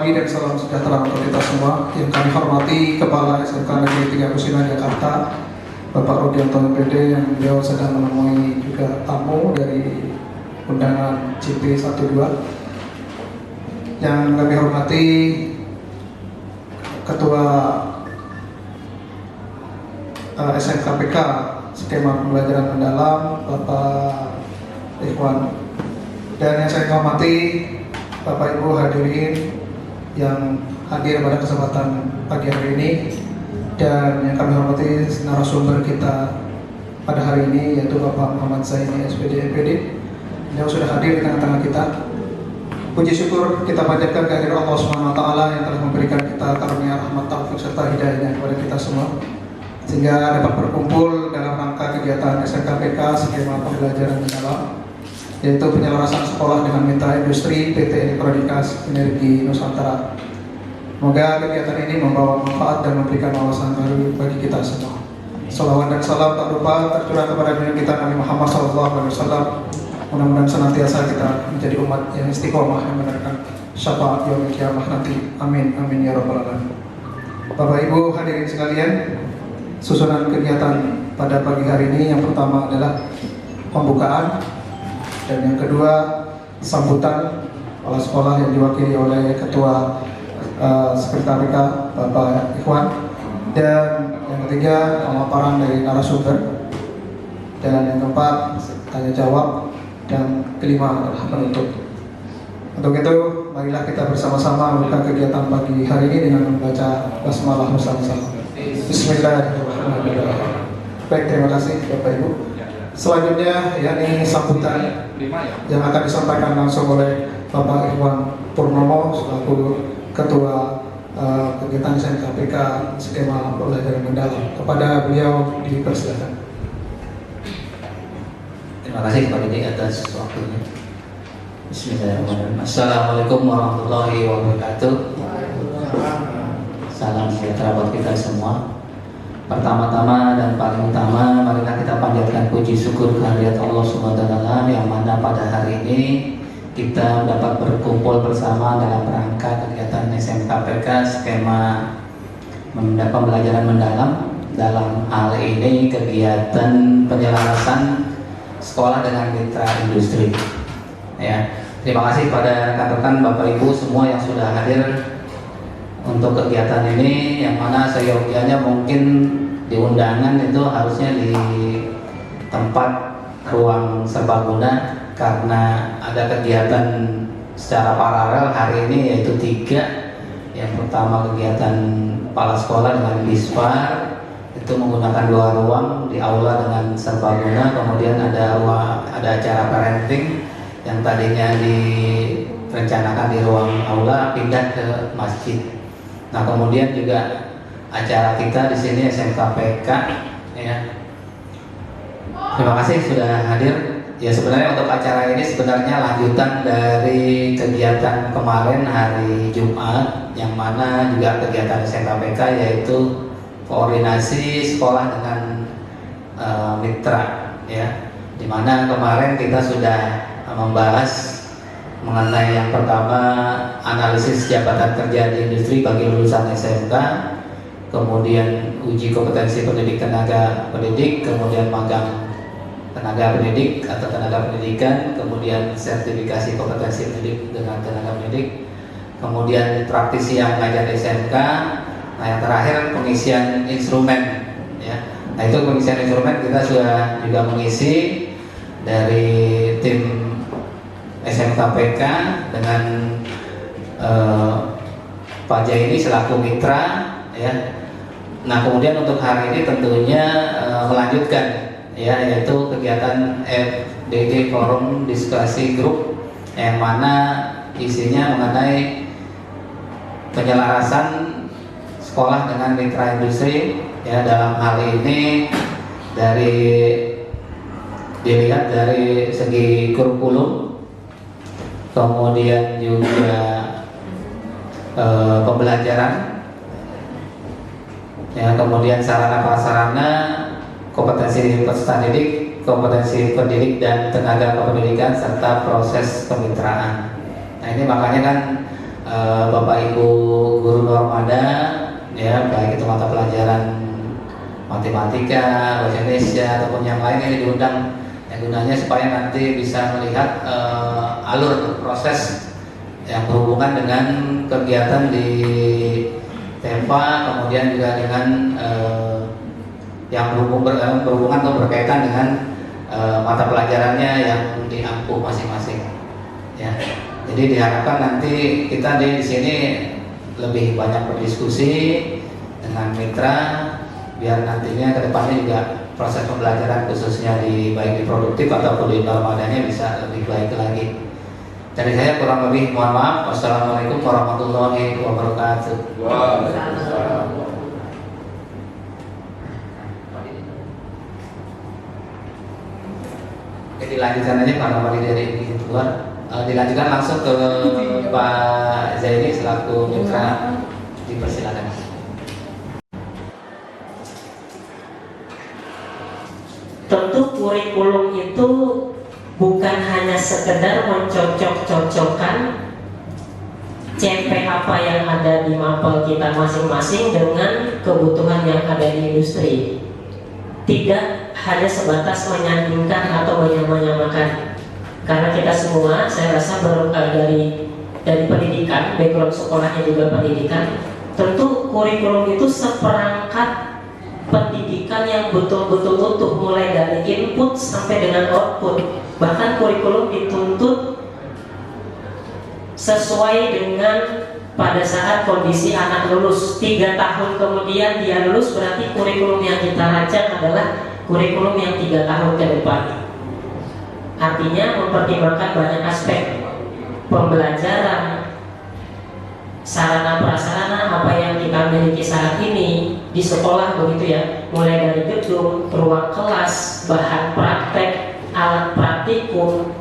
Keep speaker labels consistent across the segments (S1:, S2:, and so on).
S1: pagi dan salam sejahtera untuk kita semua. Yang kami hormati Kepala SMK Negeri 3 Kusina Jakarta, Bapak Rudianto MPD, yang beliau sedang menemui juga tamu dari undangan CP12. Yang kami hormati Ketua SMKPK Skema Pembelajaran Mendalam, Bapak Ikhwan. Dan yang saya hormati Bapak Ibu hadirin yang hadir pada kesempatan pagi hari ini, dan yang kami hormati narasumber kita pada hari ini, yaitu Bapak Muhammad Zaini SPD MPD yang sudah hadir di tengah-tengah kita. Puji syukur kita panjatkan kehadiran Allah SWT yang telah memberikan kita karunia rahmat, taufik serta hidayahnya kepada kita semua, sehingga dapat berkumpul dalam rangka kegiatan SMKPK Skema Pembelajaran Mendalam, yaitu penyelarasan sekolah dengan mitra industri PT Elektronikas Energi Nusantara. Semoga kegiatan ini membawa manfaat dan memberikan wawasan baru bagi kita semua. Salawat dan salam tak lupa tercurah kepada Nabi kita Nabi Muhammad SAW. Mudah-mudahan senantiasa kita menjadi umat yang istiqomah yang menerapkan syafaat yaumil kiamah nanti. Amin, amin ya rabbal alamin. Bapak Ibu hadirin sekalian, susunan kegiatan pada pagi hari ini yang pertama adalah pembukaan, dan yang kedua sambutan kepala sekolah yang diwakili oleh Ketua SMKPK Bapak Ikhwan, dan yang ketiga pemaparan dari narasumber, dan yang keempat tanya jawab, dan kelima adalah penutup. Untuk itu marilah kita bersama-sama membuka kegiatan pagi hari ini dengan membaca basmalah bersama-sama. Bismillahirrahmanirrahim. Baik, terima kasih Bapak Ibu. Selanjutnya yakni sambutan yang akan disampaikan langsung oleh Bapak Ikhwan Purnomo selaku Ketua kegiatan SMKPK Skema Pembelajaran Mendalam. Kepada beliau dipersilakan.
S2: Terima kasih kepada Dik atas waktunya. Bismillahirrahmanirrahim. Assalamualaikum warahmatullahi wabarakatuh. Salam sejahtera buat kita semua. Pertama-tama dan paling utama, marilah kita panjatkan puji syukur kehadirat Allah Subhanahu wa taala yang mana pada hari ini kita dapat berkumpul bersama dalam rangka kegiatan SMKPK Skema Pembelajaran Mendalam. Dalam hal ini kegiatan penyelarasan sekolah dengan mitra industri. Ya, terima kasih pada rekan-rekan Bapak Ibu semua yang sudah hadir untuk kegiatan ini, yang mana seyogianya mungkin di undangan itu harusnya di tempat ruang serbaguna, karena ada kegiatan secara paralel hari ini yaitu 3. Yang pertama kegiatan kepala sekolah dengan Dispar, itu menggunakan 2 ruang di aula dengan serbaguna. Kemudian ada acara parenting yang tadinya direncanakan di ruang aula pindah ke masjid. Nah, kemudian juga acara kita di sini SMKPK, ya. Terima kasih sudah hadir. Ya, sebenarnya untuk acara ini sebenarnya lanjutan dari kegiatan kemarin hari Jumat, yang mana juga kegiatan SMKPK yaitu koordinasi sekolah dengan mitra, ya. Dimana kemarin kita sudah membahas mengenai yang pertama analisis jabatan kerja di industri bagi lulusan SMK, kemudian uji kompetensi pendidik tenaga pendidik, kemudian magang tenaga pendidik atau tenaga pendidikan, kemudian sertifikasi kompetensi pendidik dengan tenaga pendidik, kemudian praktisi yang mengajar SMK. Nah, yang terakhir pengisian instrumen, ya. Nah, itu pengisian instrumen kita sudah juga mengisi dari tim SMKPK dengan Pak Jaini selaku mitra, ya. Nah, kemudian untuk hari ini tentunya melanjutkan, ya, yaitu kegiatan FDG Forum Diskusi Group, yang mana isinya mengenai penyelarasan sekolah dengan mitra industri, ya. Dalam hal ini dilihat dari segi kurikulum, kemudian juga pembelajaran, ya, kemudian sarana prasarana, kompetensi peserta didik, kompetensi pendidik dan tenaga kependidikan, serta proses kemitraan. Nah, ini makanya kan Bapak Ibu guru normada, ya baik itu mata pelajaran matematika, bahasa Indonesia ataupun yang lain ini diundang, yang gunanya supaya nanti bisa melihat alur proses yang berhubungan dengan kegiatan di TEMPA, kemudian juga dengan yang berhubungan atau berkaitan dengan mata pelajarannya yang diampu masing-masing. Ya. Jadi diharapkan nanti kita di sini lebih banyak berdiskusi dengan mitra, biar nantinya kedepannya juga proses pembelajaran khususnya di baik di produktif ataupun di normadanya bisa lebih baik lagi. Dari saya kurang lebih mohon maaf. Wassalamualaikum warahmatullahi wabarakatuh.
S3: Waalaikumsalam.
S2: Oke, dilanjutkan aja karena Pak dari izin keluar. Dilanjutkan langsung ke Pak Zaini selaku mitra, dipersilakan.
S4: Tentu kurikulum itu bukan hanya sekedar mencocok-cocokkan CP apa yang ada di mapel kita masing-masing dengan kebutuhan yang ada di industri. Tidak hanya sebatas menyandingkan atau menyamakan. Karena kita semua, saya rasa dari pendidikan, background sekolahnya juga pendidikan. Tentu kurikulum itu seperangkat pendidikan yang betul-betul utuh, mulai dari input sampai dengan output. Bahkan kurikulum dituntut sesuai dengan pada saat kondisi anak lulus. 3 tahun kemudian dia lulus, berarti kurikulum yang kita rancang adalah kurikulum yang 3 tahun ke depan. Artinya mempertimbangkan banyak aspek pembelajaran, sarana prasarana apa yang kita miliki saat ini di sekolah begitu ya, mulai dari gedung, ruang kelas, bahan praktek, alat praktikum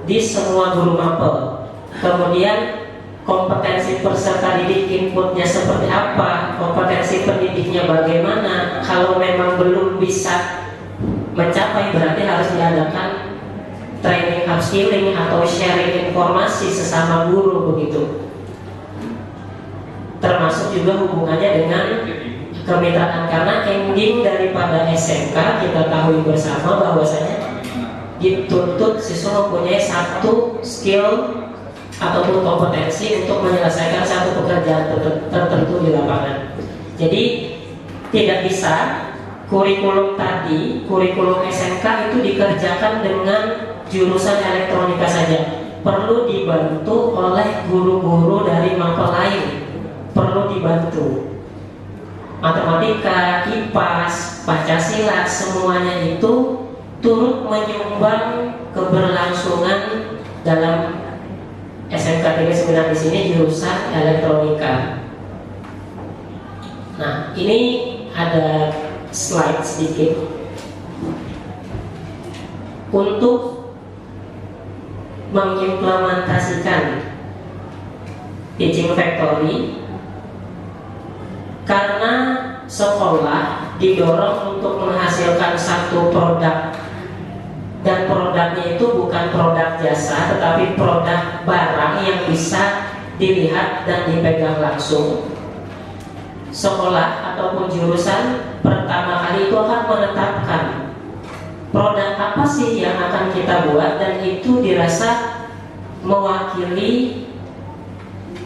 S4: di semua guru mapel. Kemudian kompetensi peserta didik, inputnya seperti apa, kompetensi pendidiknya bagaimana. Kalau memang belum bisa mencapai, berarti harus diadakan training upskilling atau sharing informasi sesama guru begitu. Termasuk juga hubungannya dengan kemitraan, karena ending daripada SMK kita tahu bersama bahwasanya dituntut siswa mempunyai satu skill ataupun kompetensi untuk menyelesaikan satu pekerjaan tertentu di lapangan. Jadi tidak bisa kurikulum tadi, kurikulum SMK itu dikerjakan dengan jurusan elektronika saja. Perlu dibantu oleh guru-guru dari mapel lain, perlu dibantu. Matematika, IPAS, Pancasila, semuanya itu turut menyumbang keberlangsungan dalam SMK 39 di sini jurusan elektronika. Nah, ini ada slide sedikit untuk mengimplementasikan teaching factory, karena sekolah didorong untuk menghasilkan satu produk, dan produknya itu bukan produk jasa tetapi produk barang yang bisa dilihat dan dipegang langsung. Sekolah ataupun jurusan pertama kali itu akan menetapkan produk apa sih yang akan kita buat, dan itu dirasa mewakili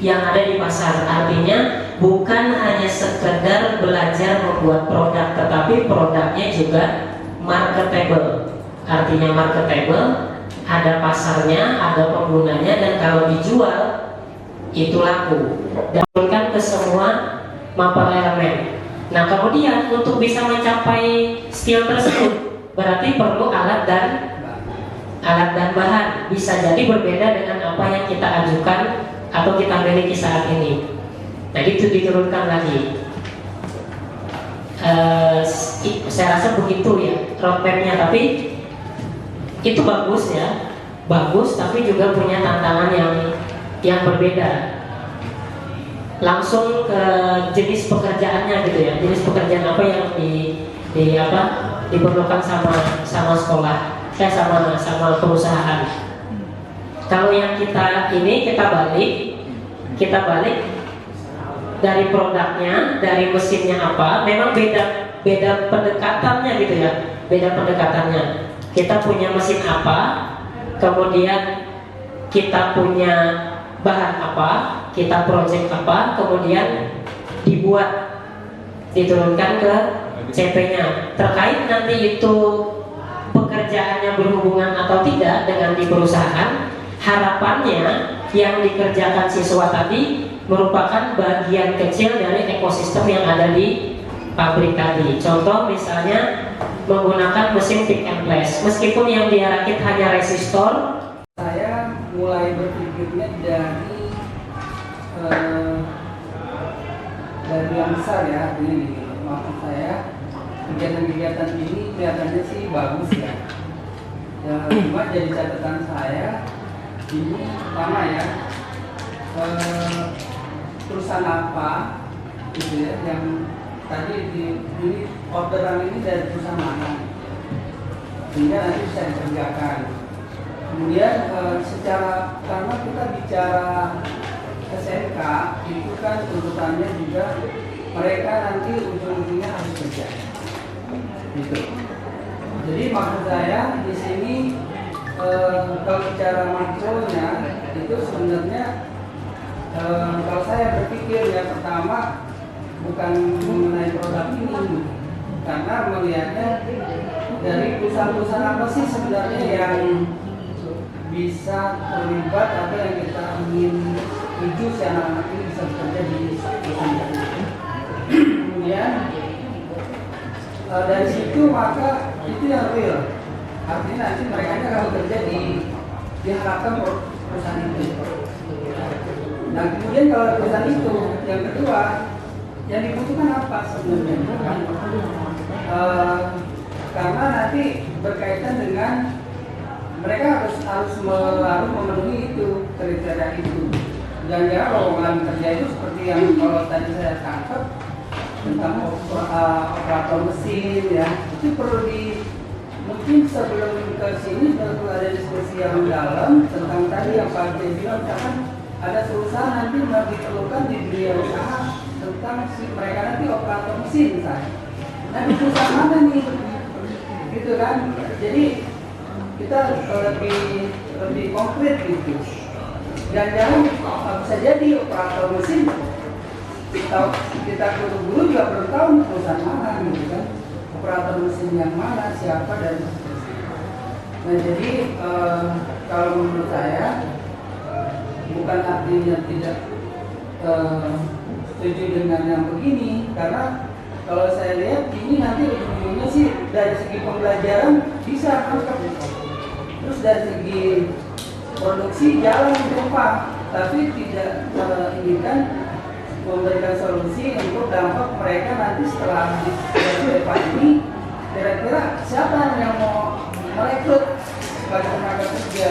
S4: yang ada di pasar. Artinya bukan hanya sekedar belajar membuat produk, tetapi produknya juga marketable. Artinya marketable, ada pasarnya, ada penggunanya, dan kalau dijual itu laku. Dan ke semua mapel elemen. Nah, kemudian untuk bisa mencapai skill tersebut berarti perlu alat dan bahan. Bisa jadi berbeda dengan apa yang kita ajukan atau kita miliki saat ini. Nah, itu diturunkan lagi. Saya rasa begitu ya roadmapnya, tapi itu bagus ya, bagus, tapi juga punya tantangan yang berbeda. Langsung ke jenis pekerjaannya gitu ya, jenis pekerjaan apa yang diperlukan sama sekolah, sama perusahaan. Kalau yang kita balik, kita balik dari produknya, dari mesinnya apa, memang beda pendekatannya gitu ya, beda pendekatannya. Kita punya mesin apa, kemudian kita punya bahan apa, kita project apa, kemudian dibuat, diturunkan ke CP-nya. Terkait nanti itu pekerjaannya berhubungan atau tidak dengan di perusahaan, harapannya yang dikerjakan siswa tadi merupakan bagian kecil dari ekosistem yang ada di pabrik tadi. Contoh misalnya menggunakan mesin pick and place, meskipun yang dia rakit hanya resistor.
S5: Saya mulai berpikirnya dari yang besar ya, ini maksud saya kegiatan-kegiatan ini kelihatannya sih bagus ya. Cuma jadi catatan saya ini pertama ya, perusahaan apa gitu ya yang tadi ini orderan ini dari perusahaan mana, sehingga nanti bisa dikerjakan. Kemudian secara, karena kita bicara SMK itu kan tuntutannya juga mereka nanti ujung-ujungnya harus kerja gitu. Jadi maksud saya di sini kalau bicara makronya itu sebenarnya kalau saya berpikir ya, pertama bukan mengenai produk ini, karena melihatnya dari perusahaan-perusahaan apa sih sebenarnya yang bisa terlibat atau yang kita ingin tuju si anak-anak ini bisa bekerja di perusahaan ini. Kemudian dari situ maka itu yang real, artinya nanti mereka akan bekerja diharapkan perusahaan itu. Nah kemudian kalau perusahaan itu, yang kedua yang dibutuhkan apa sebenarnya? Karena nanti berkaitan dengan mereka harus memenuhi itu kriteria itu. Dan ya lowongan kerja itu seperti yang kalau tadi saya tangkap tentang operator mesin ya, itu perlu mungkin sebelum ke sini perlu ada diskusi yang dalam tentang tadi yang Pak J bilang, misalkan ada perusahaan nanti diperlukan di dunia usaha tentang mereka nanti operator mesin misalnya. Nah di perusahaan mana nih? Gitu kan? Jadi kita lebih konkret gitu. Dan jangan bisa jadi operator mesin kita guru juga belum tahu perusahaan mana gitu kan. Operator mesin yang mana, siapa dan seterusnya. Nah jadi kalau menurut saya bukan artinya tidak setuju dengan yang begini, karena kalau saya lihat ini nanti ujung-ujungnya sih dari segi pembelajaran bisa mantap, terus dari segi produksi jalan di depan, tapi tidak inginkan memberikan solusi untuk dampak mereka nanti setelah di depan ini, kira-kira siapa yang mau merekrut sebagai tenaga kerja.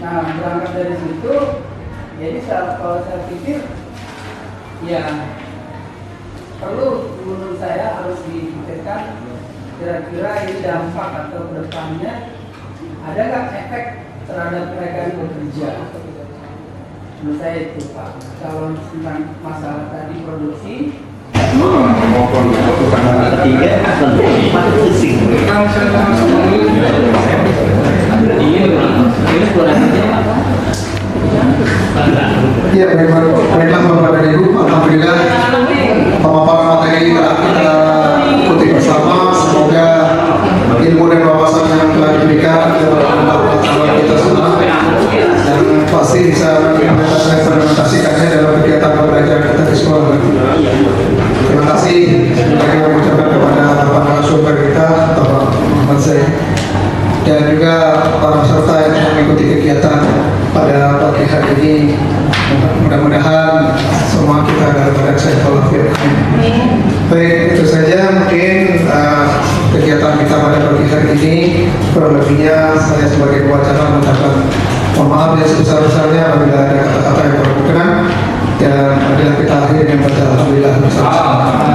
S5: Nah berangkat dari situ, jadi kalau saya pikir ya perlu menurut saya harus dipikirkan kira-kira ini dampak atau kedepannya ada nggak efek terhadap mereka yang bekerja. Menurut saya itu Pak, kalau tentang masalah tadi produksi
S1: Ya, baiklah Bapak dan Ibu, alhamdulillah pemaparan materi telah kita ikuti bersama. Semoga ilmu dan wawasan yang telah diberikan dapat kita semua, dan pasti bisa implementasikannya dalam kegiatan pembelajaran kita di sekolah. Terima kasih kami mengucapkan kepada para narasumber kita, Bapak Muhammad Zain, dan juga para peserta yang mengikuti kegiatan pada pagi hari ini. Mudah-mudahan semua kita dalam keadaan sehat walafiat. Baik, itu saja mungkin kegiatan kita pada pagi hari ini. Kurang lebihnya saya sebagai pembicara mengucapkan mohon maaf yang sebesar-besarnya apabila ada kata-kata yang kurang berkenan, dan adalah kita akhir yang baca alhamdulillah bersama.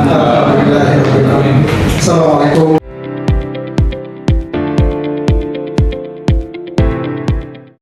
S1: Alhamdulillah. Assalamualaikum.